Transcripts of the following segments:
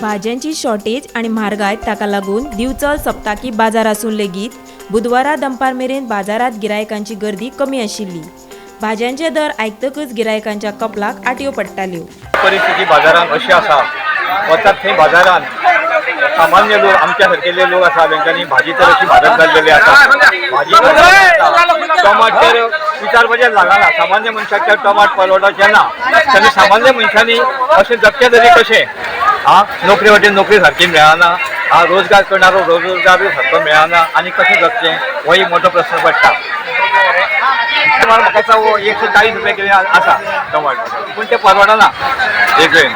भाज्यांची शॉर्टेज आणि म्हारगाय ताका लागून दिवचल सप्ताकी बाजार आसून लेगीत बुधवारा दनपार मेरेन बाजारात गिरायकांची गर्दी कमी आशिल्ली। भाज्यांचे दर आयकतकच गिरायकांच्या कपलाक आटयो पडटाल्यो। परिस्थिती बाजारात अशी आसा, वतात थंय बाजारात सामान्य लोक आमच्या सारकेले लोक आसा तांच्यांनी भाजी तर अशी म्हारग जाल्लेली आसा। भाजी टमाटर विचारपाचें लागना, सामान्य मनशाच्या टमाट परवडचे ना। तांणी सामान्य मनशांनी अशें जगचे तरी कशें? नोकरी वाटेन नोकरी सारकी मेळना, रोजगार करणारो रोजगार सारको मेळना आनी कशें जगचें हो एक मोठो प्रश्न पडटा। म्हाका 140 रुपया किलो आसा टमाटर, पूण ते परवडना एक वेळ।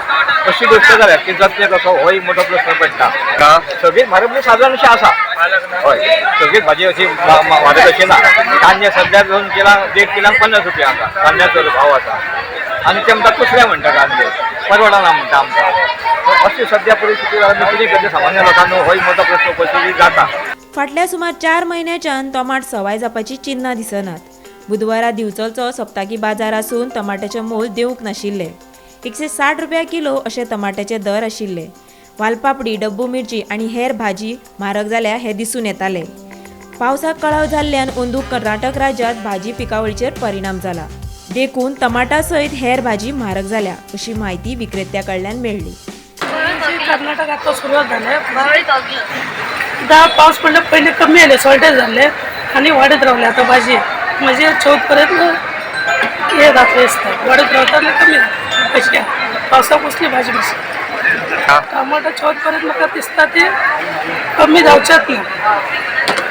अशी गोष्ट जाल्या की जगचें कसो हो एक मोठो प्रश्न पडटा। सगळी म्हारग म्हणजे साधारण अशी आसा, हय सगळी भाजी अशी म्हारग अशी ना। कांदे सद्या 2 किलांक 1.5 किलांक 50 रुपया आसा, कांद्याचो भाव आसा। आनी ते म्हणटा कुसले म्हणटा कांदे परवडना म्हणटा आमकां। अशी सद्या परिस्थिती जाल्यार कितें करचें सामान्य लोकांनो हो एक मोठो प्रश्न उपस्थित जाता। फाटल्या सुमार 4 म्हयन्याच्यान टमाट सवाय जावपाची चिन्हां दिसनात। बुधवारा दिवचलचो सप्ताकी बाजार आसून टमाट्याचें मोल देवूंक नाशिल्लें। 160 रुपया किलो अशे टमाट्याचे दर आशिल्ले। वालपापडी, डब्बू मिरची आनी हेर भाजी म्हारग जाल्या हे दिसून येताले। पावसाक कळाव जाल्ल्यान अंदूक कर्नाटक राज्यांत भाजी पिकावळीचेर परिणाम जाला। देखून टमाटा सयत हेर भाजी म्हारग जाल्या अशी माहिती विक्रेत्या कडल्यान मेळ्ळी। कर्नाटकात सुरुवात जाले, पावस पडले पहिले कमी आले, शॉर्टेज झाले आणि वाढत रावले। आता भाजी म्हणजे 14 पर्यंत हे घातले असतात, वाढत रावतात कमी कशी पावसा पुसली भाजी कशी टमाटर 14 पर्यंत म्हाका दिसता ती कमी जावच्यात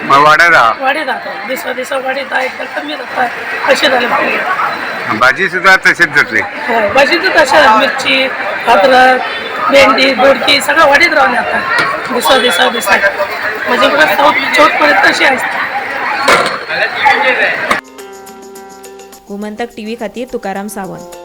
ना, वाडीत जातात दिसा दिसा वाडीत एकदा कमी जातात असे झाले। भाजी सुद्धा तशीच जातली, भाजी तर तशें मिरची, अद्रक, भेंडी, दोडकी सगळं वाडीत रावले आता दिसा दिसा दिसा म्हणजे 14 पर्यंत अशी असते। गोमंतक टीव्ही खातीर तुकाराम सावंत।